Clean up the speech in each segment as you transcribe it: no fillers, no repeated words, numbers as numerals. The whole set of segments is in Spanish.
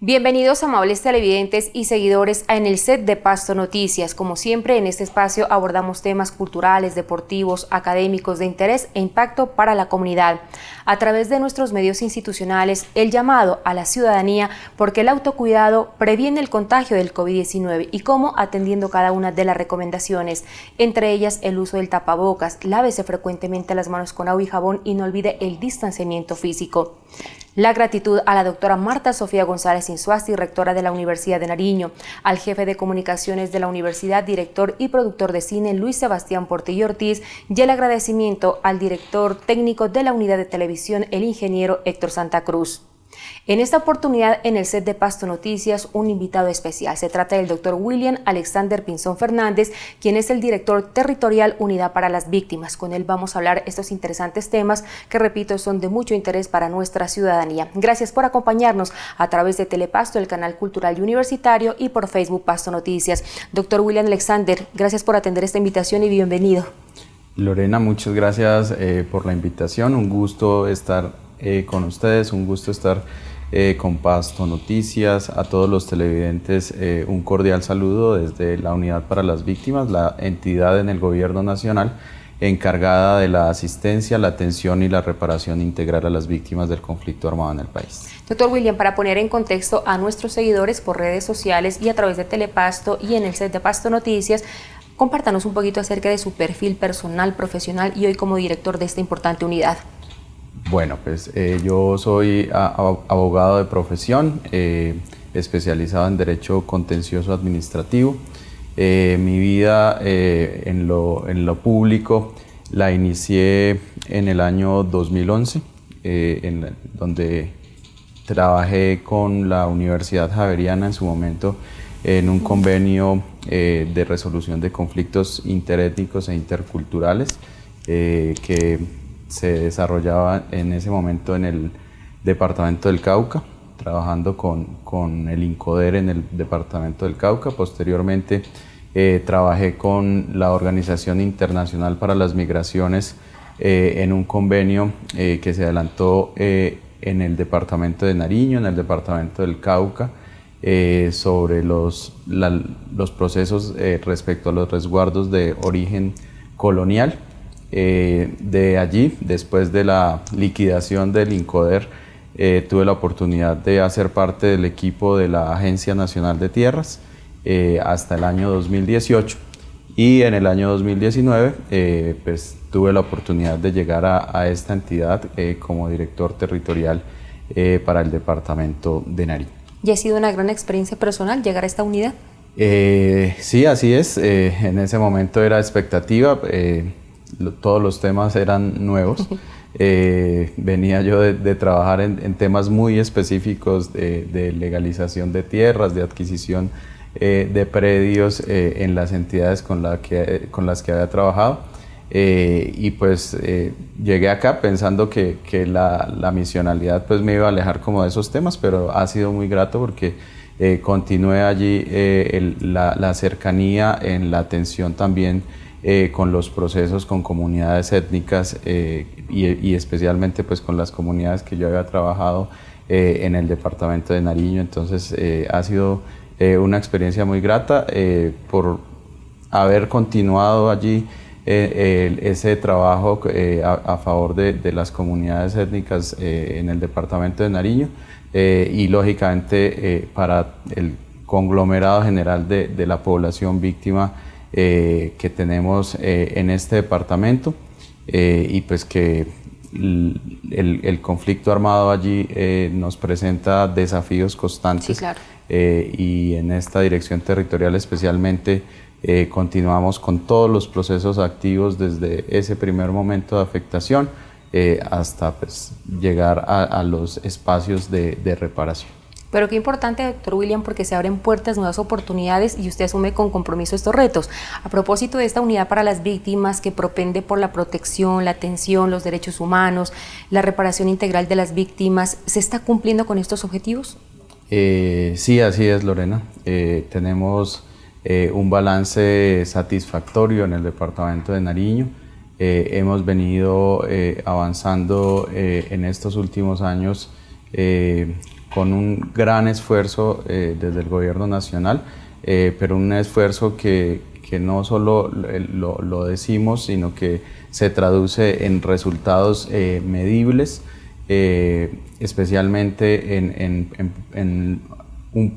Bienvenidos amables televidentes y seguidores en el set de Pasto Noticias. Como siempre, en este espacio abordamos temas culturales, deportivos, académicos de interés e impacto para la comunidad. A través de nuestros medios institucionales, el llamado a la ciudadanía porque el autocuidado previene el contagio del COVID-19 y cómo atendiendo cada una de las recomendaciones, entre ellas el uso del tapabocas, lávese frecuentemente las manos con agua y jabón y no olvide el distanciamiento físico. La gratitud a la doctora Marta Sofía González Insuasti, rectora de la Universidad de Nariño, al jefe de comunicaciones de la universidad, director y productor de cine Luis Sebastián Portillo Ortiz, y el agradecimiento al director técnico de la unidad de televisión, el ingeniero Héctor Santa Cruz. En esta oportunidad, en el set de Pasto Noticias, un invitado especial. Se trata del doctor William Alexander Pinzón Fernández, quien es el director territorial Unidad para las Víctimas. Con él vamos a hablar estos interesantes temas que, repito, son de mucho interés para nuestra ciudadanía. Gracias por acompañarnos a través de Telepasto, el canal cultural y universitario, y por Facebook Pasto Noticias. Doctor William Alexander, gracias por atender esta invitación y bienvenido. Lorena, muchas gracias por la invitación. Un gusto estar con ustedes, un gusto estar con Pasto Noticias. A todos los televidentes un cordial saludo desde la Unidad para las Víctimas, la entidad en el Gobierno Nacional encargada de la asistencia, la atención y la reparación integral a las víctimas del conflicto armado en el país. Doctor William, para poner en contexto a nuestros seguidores por redes sociales y a través de Telepasto y en el set de Pasto Noticias, compártanos un poquito acerca de su perfil personal, profesional y hoy como director de esta importante unidad. Bueno, pues yo soy abogado de profesión, especializado en Derecho Contencioso Administrativo. Mi vida en lo público la inicié en el año 2011, donde trabajé con la Universidad Javeriana en su momento en un convenio de resolución de conflictos interétnicos e interculturales que se desarrollaba en ese momento en el departamento del Cauca, trabajando con el INCODER en el departamento del Cauca. Posteriormente trabajé con la Organización Internacional para las Migraciones en un convenio que se adelantó en el departamento de Nariño, en el departamento del Cauca, sobre los procesos respecto a los resguardos de origen colonial. De allí, después de la liquidación del INCODER, tuve la oportunidad de hacer parte del equipo de la Agencia Nacional de Tierras hasta el año 2018, y en el año 2019 pues, tuve la oportunidad de llegar a esta entidad como director territorial para el departamento de Nariño. ¿Y ha sido una gran experiencia personal llegar a esta unidad? Sí, así es. En ese momento era expectativa. Todos los temas eran nuevos. Venía yo de trabajar en temas muy específicos de legalización de tierras, de adquisición de predios en las entidades con las que había trabajado. Y pues llegué acá pensando que la misionalidad pues me iba a alejar como de esos temas, pero ha sido muy grato porque continué allí la cercanía en la atención también con los procesos con comunidades étnicas y especialmente pues con las comunidades que yo había trabajado en el departamento de Nariño. Entonces ha sido una experiencia muy grata por haber continuado allí ese trabajo a favor de las comunidades étnicas en el departamento de Nariño y lógicamente para el conglomerado general de la población víctima que tenemos en este departamento, y pues que el conflicto armado allí nos presenta desafíos constantes. Sí, claro. Y en esta dirección territorial especialmente continuamos con todos los procesos activos desde ese primer momento de afectación hasta pues, llegar a los espacios de reparación. Pero qué importante, doctor William, porque se abren puertas, nuevas oportunidades y usted asume con compromiso estos retos. A propósito de esta unidad para las víctimas que propende por la protección, la atención, los derechos humanos, la reparación integral de las víctimas, ¿se está cumpliendo con estos objetivos? Sí, así es, Lorena. Tenemos un balance satisfactorio en el departamento de Nariño. Hemos venido avanzando en estos últimos años con un gran esfuerzo desde el gobierno nacional, pero un esfuerzo que no solo lo decimos, sino que se traduce en resultados medibles, especialmente en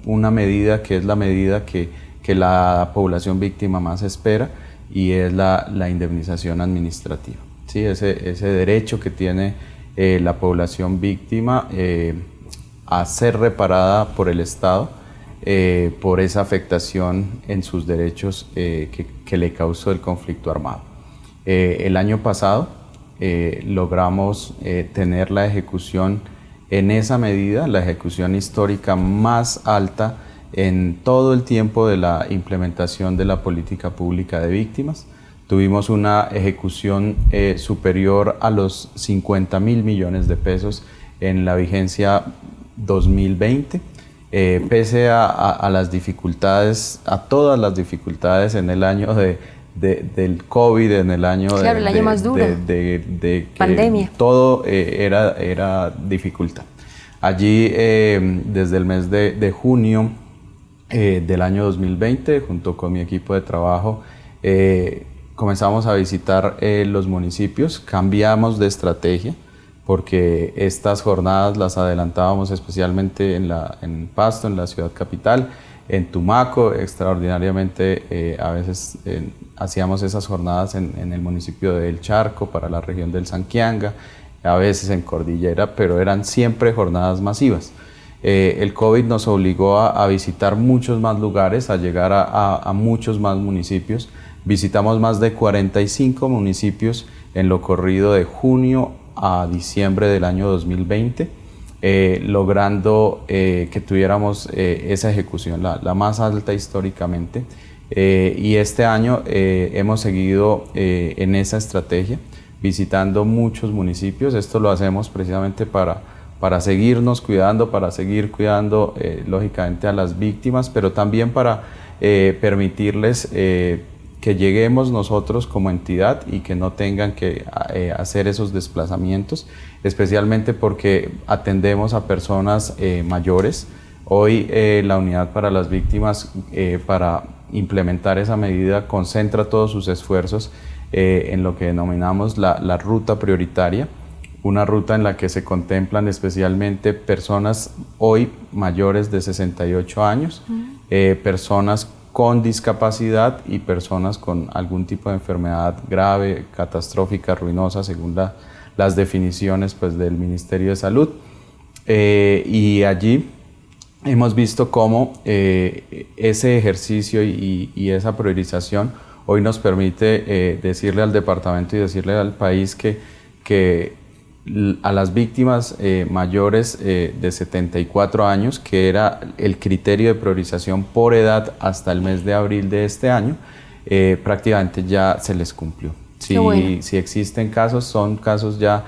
una medida que es la medida que la población víctima más espera, y es la indemnización administrativa. ¿Sí? Ese derecho que tiene la población víctima a ser reparada por el Estado por esa afectación en sus derechos que le causó el conflicto armado. El año pasado logramos tener la ejecución en esa medida, la ejecución histórica más alta en todo el tiempo de la implementación de la política pública de víctimas. Tuvimos una ejecución superior a los 50.000 millones de pesos en la vigencia 2020, pese a las dificultades, a todas las dificultades en el año del COVID, en el año, claro, el año más duro, de pandemia. Todo era dificultad. Allí, desde el mes de junio del año 2020, junto con mi equipo de trabajo, comenzamos a visitar los municipios, cambiamos de estrategia, porque estas jornadas las adelantábamos especialmente en Pasto, en la ciudad capital, en Tumaco, extraordinariamente a veces hacíamos esas jornadas en el municipio de El Charco, para la región del Sanquianga, a veces en Cordillera, pero eran siempre jornadas masivas. El COVID nos obligó a visitar muchos más lugares, a llegar a muchos más municipios. Visitamos más de 45 municipios en lo corrido de junio a diciembre del año 2020, logrando que tuviéramos esa ejecución, la más alta históricamente. Y este año hemos seguido en esa estrategia, visitando muchos municipios. Esto lo hacemos precisamente para seguirnos cuidando, para seguir cuidando lógicamente a las víctimas, pero también para permitirles que lleguemos nosotros como entidad y que no tengan que hacer esos desplazamientos, especialmente porque atendemos a personas mayores. Hoy la Unidad para las Víctimas, para implementar esa medida, concentra todos sus esfuerzos en lo que denominamos la ruta prioritaria, una ruta en la que se contemplan especialmente personas hoy mayores de 68 años, personas con discapacidad y personas con algún tipo de enfermedad grave, catastrófica, ruinosa, según las definiciones pues, del Ministerio de Salud. Y allí hemos visto cómo ese ejercicio y esa priorización hoy nos permite decirle al departamento y decirle al país que a las víctimas mayores de 74 años, que era el criterio de priorización por edad hasta el mes de abril de este año, prácticamente ya se les cumplió. Si existen casos, son casos ya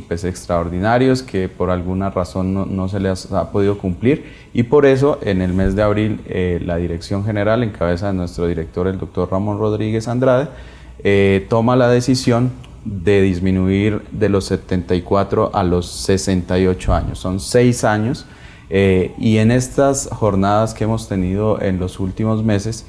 pues extraordinarios que por alguna razón no se les ha podido cumplir, y por eso en el mes de abril la Dirección General, en cabeza de nuestro director, el doctor Ramón Rodríguez Andrade, toma la decisión de disminuir de los 74 a los 68 años. Son 6 años y en estas jornadas que hemos tenido en los últimos meses,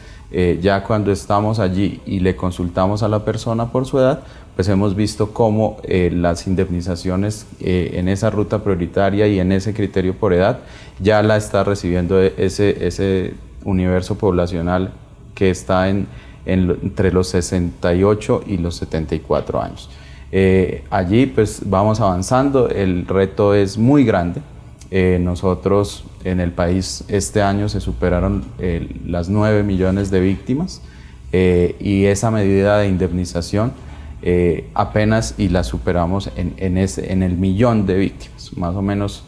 ya cuando estamos allí y le consultamos a la persona por su edad, pues hemos visto cómo las indemnizaciones en esa ruta prioritaria y en ese criterio por edad ya la está recibiendo ese universo poblacional que está entre los 68 y los 74 años. Allí pues vamos avanzando, el reto es muy grande. Nosotros en el país este año se superaron las 9 millones de víctimas y esa medida de indemnización apenas y la superamos en el millón de víctimas, más o menos.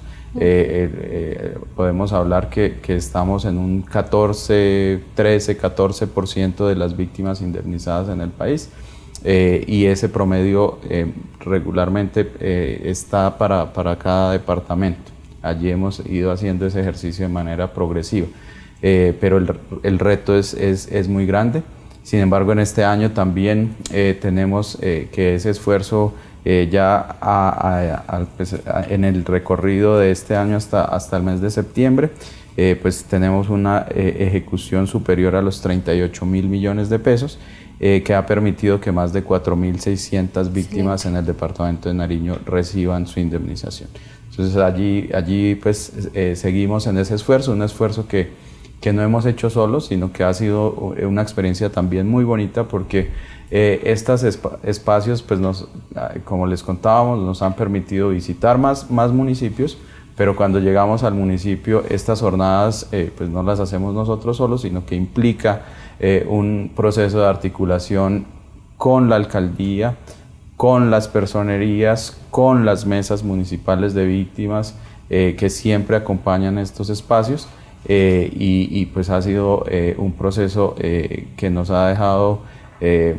Podemos hablar que estamos en un 14% de las víctimas indemnizadas en el país, y ese promedio regularmente está para cada departamento. Allí hemos ido haciendo ese ejercicio de manera progresiva, pero el reto es muy grande. Sin embargo, en este año también tenemos que ese esfuerzo En el recorrido de este año hasta el mes de septiembre, pues tenemos una ejecución superior a los 38.000 millones de pesos, que ha permitido que más de 4.600 víctimas en el departamento de Nariño reciban su indemnización. Entonces allí pues seguimos en ese esfuerzo, un esfuerzo que no hemos hecho solos, sino que ha sido una experiencia también muy bonita, porque estos espacios, pues como les contábamos, nos han permitido visitar más municipios, pero cuando llegamos al municipio, estas jornadas pues no las hacemos nosotros solos, sino que implica un proceso de articulación con la alcaldía, con las personerías, con las mesas municipales de víctimas que siempre acompañan estos espacios, y pues ha sido un proceso que nos ha dejado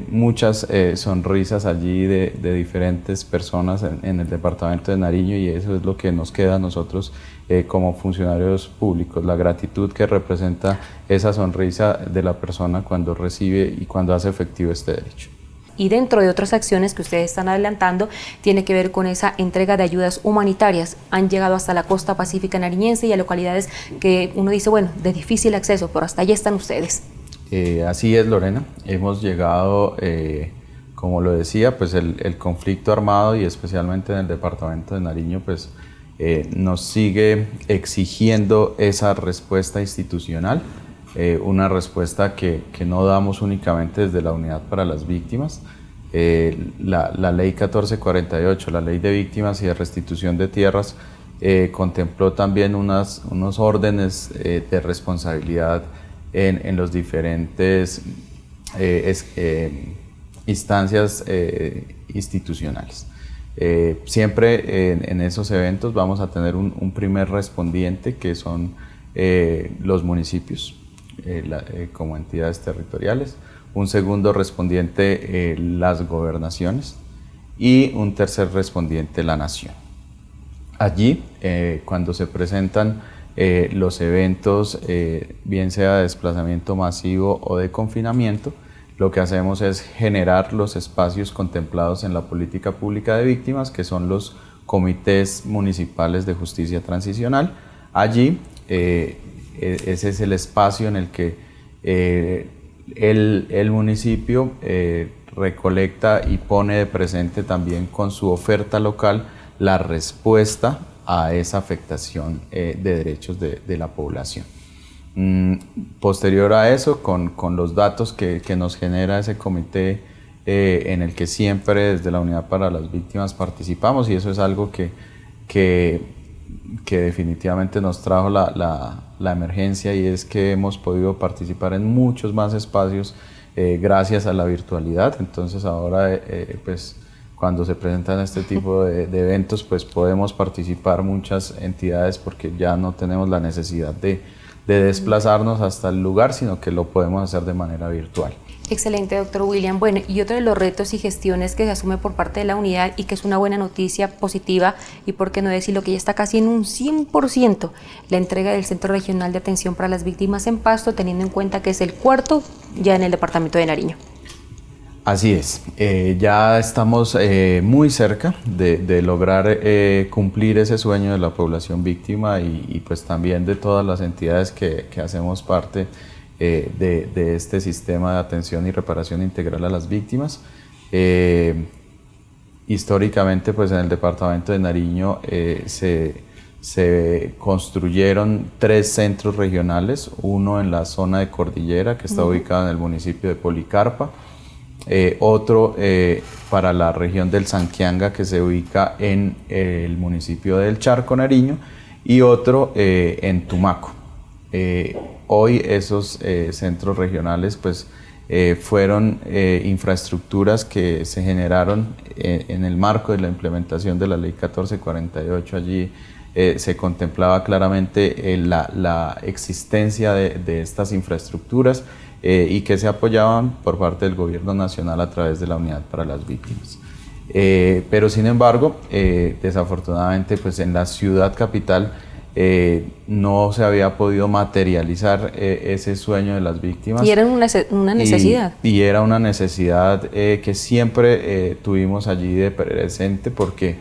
muchas sonrisas allí de diferentes personas en el departamento de Nariño, y eso es lo que nos queda a nosotros como funcionarios públicos, la gratitud que representa esa sonrisa de la persona cuando recibe y cuando hace efectivo este derecho. Y dentro de otras acciones que ustedes están adelantando, tiene que ver con esa entrega de ayudas humanitarias. Han llegado hasta la costa pacífica nariñense y a localidades que uno dice, bueno, de difícil acceso, pero hasta allá están ustedes. Así es, Lorena. Hemos llegado, como lo decía, pues el conflicto armado, y especialmente en el departamento de Nariño, pues nos sigue exigiendo esa respuesta institucional. Una respuesta que no damos únicamente desde la Unidad para las Víctimas. La Ley 1448, la Ley de Víctimas y de Restitución de Tierras, contempló también unos órdenes de responsabilidad en los diferentes instancias institucionales. Siempre en esos eventos vamos a tener un primer respondiente, que son los municipios, como entidades territoriales, un segundo respondiente las gobernaciones, y un tercer respondiente la nación. Allí, cuando se presentan los eventos, bien sea de desplazamiento masivo o de confinamiento, lo que hacemos es generar los espacios contemplados en la política pública de víctimas, que son los comités municipales de justicia transicional. Allí ese es el espacio en el que el municipio recolecta y pone de presente también con su oferta local la respuesta a esa afectación de derechos de la población. Posterior a eso, con los datos que nos genera ese comité, en el que siempre desde la Unidad para las Víctimas participamos, y eso es algo que definitivamente nos trajo la emergencia, y es que hemos podido participar en muchos más espacios gracias a la virtualidad. Entonces ahora pues cuando se presentan este tipo de eventos, pues podemos participar muchas entidades, porque ya no tenemos la necesidad de desplazarnos hasta el lugar, sino que lo podemos hacer de manera virtual. Excelente, doctor William. Bueno, y otro de los retos y gestiones que se asume por parte de la unidad, y que es una buena noticia positiva, y por qué no decirlo, que ya está casi en un 100%, la entrega del Centro Regional de Atención para las Víctimas en Pasto, teniendo en cuenta que es el cuarto ya en el departamento de Nariño. Así es, ya estamos muy cerca de lograr cumplir ese sueño de la población víctima, y pues también de todas las entidades que hacemos parte de este sistema de atención y reparación integral a las víctimas. Históricamente, pues en el departamento de Nariño se construyeron 3 centros regionales, uno en la zona de Cordillera, que está ubicado en el municipio de Policarpa, otro para la región del Sanquianga, que se ubica en el municipio del Charco, Nariño, y otro en Tumaco. Hoy esos centros regionales pues fueron infraestructuras que se generaron en el marco de la implementación de la Ley 1448. Allí se contemplaba claramente la existencia de estas infraestructuras, y que se apoyaban por parte del Gobierno Nacional a través de la Unidad para las Víctimas. Pero sin embargo, desafortunadamente, pues en la ciudad capital no se había podido materializar ese sueño de las víctimas. Y era una necesidad. Y era una necesidad que siempre tuvimos allí de presente, porque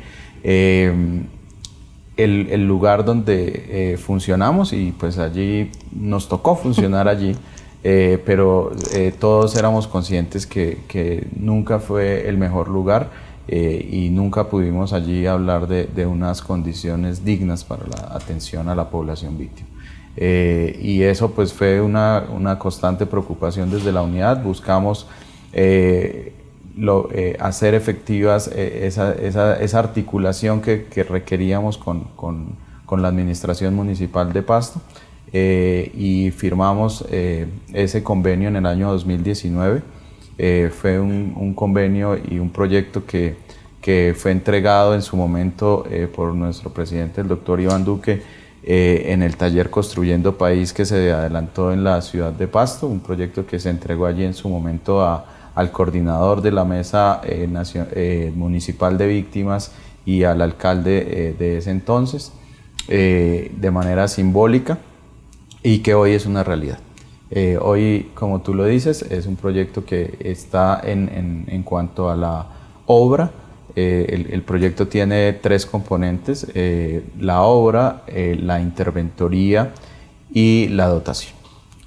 el lugar donde funcionamos, y pues allí nos tocó funcionar allí, pero todos éramos conscientes que nunca fue el mejor lugar, y nunca pudimos allí hablar de unas condiciones dignas para la atención a la población víctima. Y eso pues fue una constante preocupación desde la unidad. Buscamos hacer efectivas esa articulación que requeríamos con la Administración Municipal de Pasto, y firmamos ese convenio en el año 2019. Fue un convenio y un proyecto que fue entregado en su momento por nuestro presidente, el doctor Iván Duque, en el taller Construyendo País, que se adelantó en la ciudad de Pasto, un proyecto que se entregó allí en su momento al coordinador de la Mesa Municipal de Víctimas y al alcalde de ese entonces, de manera simbólica, y que hoy es una realidad. Hoy, como tú lo dices, es un proyecto que está en cuanto a la obra. El proyecto tiene 3 componentes: la obra, la interventoría y la dotación.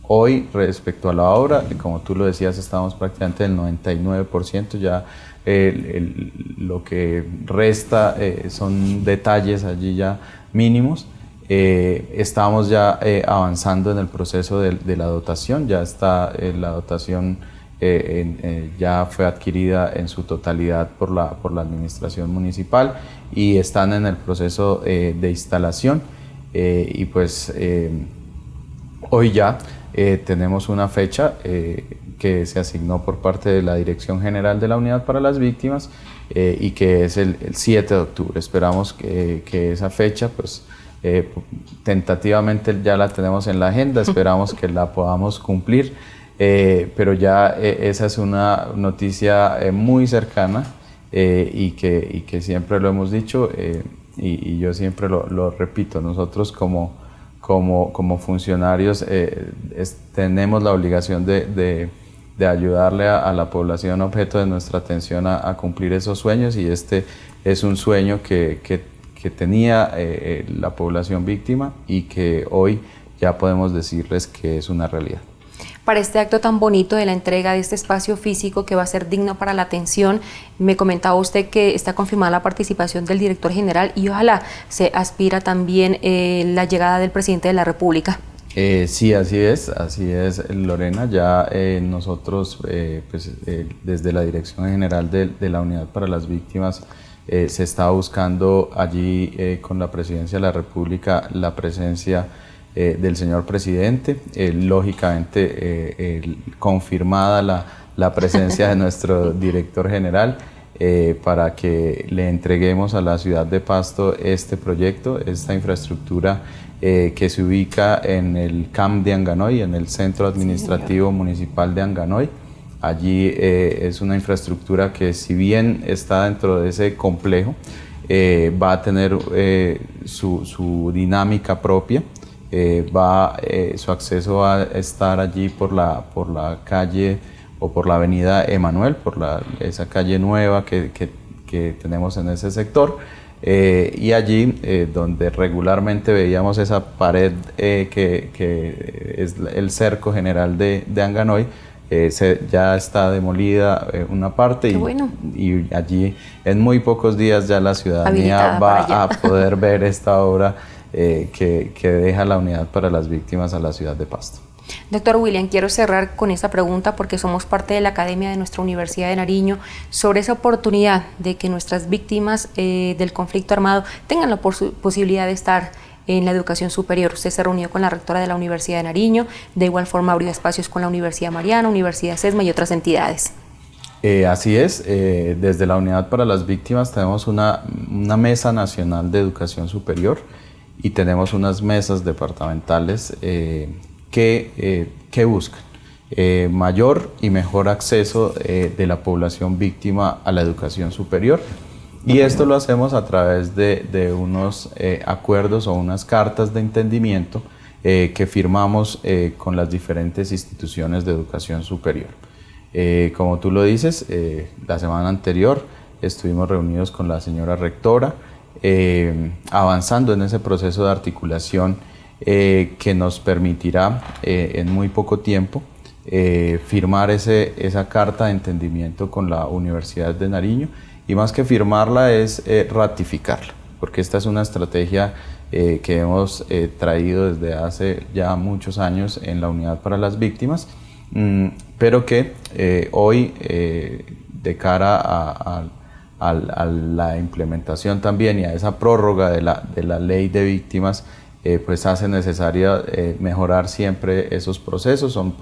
Hoy, respecto a la obra, como tú lo decías, estamos prácticamente en el 99%, ya lo que resta son detalles allí ya mínimos. Estamos ya avanzando en el proceso de la dotación. Ya está la dotación, ya fue adquirida en su totalidad por la Administración Municipal, y están en el proceso de instalación, y pues hoy ya tenemos una fecha que se asignó por parte de la Dirección General de la Unidad para las Víctimas, y que es el 7 de octubre. Esperamos que esa fecha, pues tentativamente ya la tenemos en la agenda, esperamos que la podamos cumplir, pero ya esa es una noticia muy cercana, y que siempre lo hemos dicho, y yo siempre lo repito: nosotros como funcionarios tenemos la obligación de ayudarle a la población objeto de nuestra atención a cumplir esos sueños, y este es un sueño que tenía la población víctima, y que hoy ya podemos decirles que es una realidad. Para este acto tan bonito de la entrega de este espacio físico que va a ser digno para la atención, me comentaba usted que está confirmada la participación del director general, y ojalá se aspira también la llegada del presidente de la República. Sí, así es, Lorena. Ya nosotros, desde la Dirección General de la Unidad para las Víctimas, se está buscando allí con la Presidencia de la República la presencia del señor presidente, lógicamente confirmada la presencia de nuestro director general, para que le entreguemos a la ciudad de Pasto este proyecto, esta infraestructura que se ubica en el CAM de Anganoy, en el Centro Administrativo Municipal de Anganoy. Allí es una infraestructura que, si bien está dentro de ese complejo, va a tener su dinámica propia. Su acceso va a estar allí por la calle o por la avenida Emanuel, esa calle nueva que tenemos en ese sector, y allí donde regularmente veíamos esa pared que es el cerco general de Anganoy, ya está demolida una parte, y allí en muy pocos días ya la ciudadanía va a poder ver esta obra que deja la Unidad para las Víctimas a la ciudad de Pasto. Doctor William, quiero cerrar con esta pregunta, porque somos parte de la academia de nuestra Universidad de Nariño, sobre esa oportunidad de que nuestras víctimas del conflicto armado tengan la posibilidad de estar en la educación superior. Usted se reunió con la rectora de la Universidad de Nariño, de igual forma abrió espacios con la Universidad Mariana, Universidad SESMA y otras entidades. Así es, desde la Unidad para las Víctimas tenemos una Mesa Nacional de Educación Superior, y tenemos unas mesas departamentales que buscan mayor y mejor acceso de la población víctima a la educación superior. Y esto lo hacemos a través de unos acuerdos o unas cartas de entendimiento que firmamos con las diferentes instituciones de educación superior. Como tú lo dices, la semana anterior estuvimos reunidos con la señora rectora, avanzando en ese proceso de articulación que nos permitirá en muy poco tiempo firmar esa carta de entendimiento con la Universidad de Nariño, y más que firmarla es ratificarla, porque esta es una estrategia que hemos traído desde hace ya muchos años en la Unidad para las Víctimas, pero que hoy de cara a la implementación también y a esa prórroga de la ley de víctimas, pues hace necesaria mejorar siempre esos procesos. Son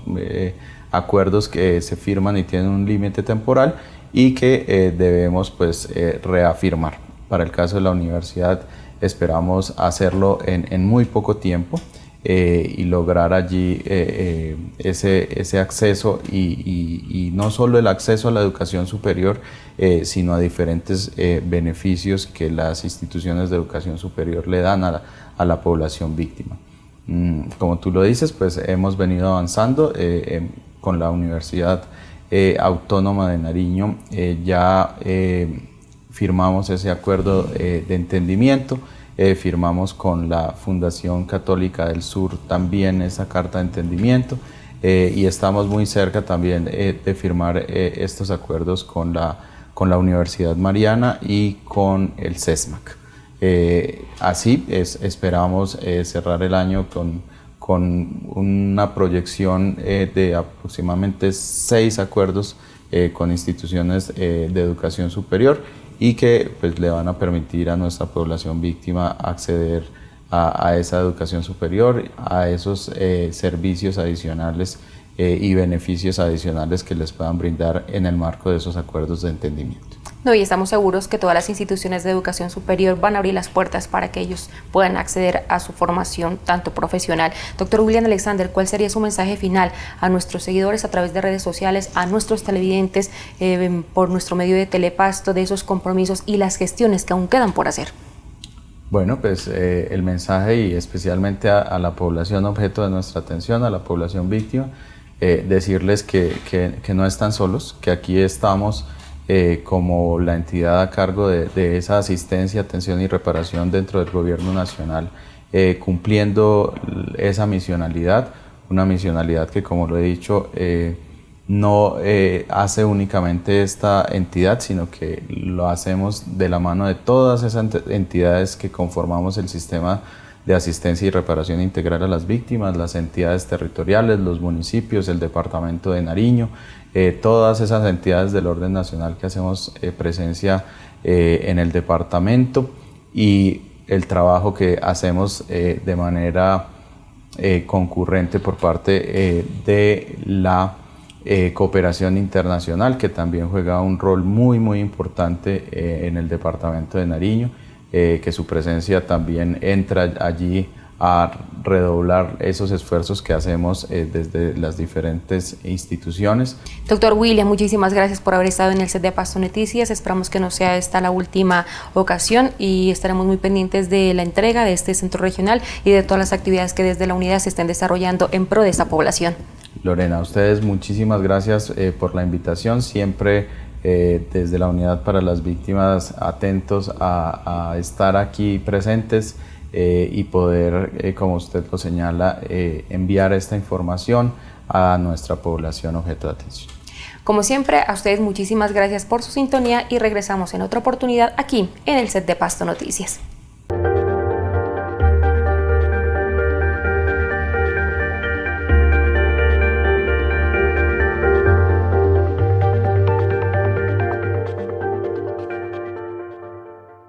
acuerdos que se firman y tienen un límite temporal y que debemos pues reafirmar. Para el caso de la universidad esperamos hacerlo en muy poco tiempo y lograr allí ese acceso y no solo el acceso a la educación superior, sino a diferentes beneficios que las instituciones de educación superior le dan a la población víctima. Como tú lo dices, pues hemos venido avanzando con la Universidad Autónoma de Nariño. Ya firmamos ese acuerdo de entendimiento, firmamos con la Fundación Católica del Sur también esa carta de entendimiento, y estamos muy cerca también de firmar estos acuerdos con la Universidad Mariana y con el CESMAC. Así esperamos cerrar el año con una proyección de aproximadamente 6 acuerdos con instituciones de educación superior, y que pues, le van a permitir a nuestra población víctima acceder a esa educación superior, a esos servicios adicionales y beneficios adicionales que les puedan brindar en el marco de esos acuerdos de entendimiento. No, y estamos seguros que todas las instituciones de educación superior van a abrir las puertas para que ellos puedan acceder a su formación tanto profesional. Doctor William Alexander, ¿cuál sería su mensaje final a nuestros seguidores a través de redes sociales, a nuestros televidentes por nuestro medio de Telepasto, de esos compromisos y las gestiones que aún quedan por hacer? Bueno, pues el mensaje, y especialmente a la población objeto de nuestra atención, a la población víctima, decirles que no están solos, que aquí estamos como la entidad a cargo de esa asistencia, atención y reparación dentro del Gobierno Nacional, cumpliendo esa misionalidad, una misionalidad que, como lo he dicho, no hace únicamente esta entidad, sino que lo hacemos de la mano de todas esas entidades que conformamos el sistema de asistencia y reparación integral a las víctimas, las entidades territoriales, los municipios, el departamento de Nariño, todas esas entidades del orden nacional que hacemos presencia en el departamento, y el trabajo que hacemos de manera concurrente por parte de la cooperación internacional, que también juega un rol muy importante en el departamento de Nariño, que su presencia también entra allí a redoblar esos esfuerzos que hacemos desde las diferentes instituciones. Doctor William, muchísimas gracias por haber estado en el set de Pasto Noticias. Esperamos que no sea esta la última ocasión y estaremos muy pendientes de la entrega de este centro regional y de todas las actividades que desde la unidad se estén desarrollando en pro de esta población. Lorena, a ustedes muchísimas gracias por la invitación. Siempre desde la Unidad para las Víctimas atentos a estar aquí presentes y poder, como usted lo señala, enviar esta información a nuestra población objeto de atención. Como siempre, a ustedes muchísimas gracias por su sintonía y regresamos en otra oportunidad aquí en el set de Pasto Noticias.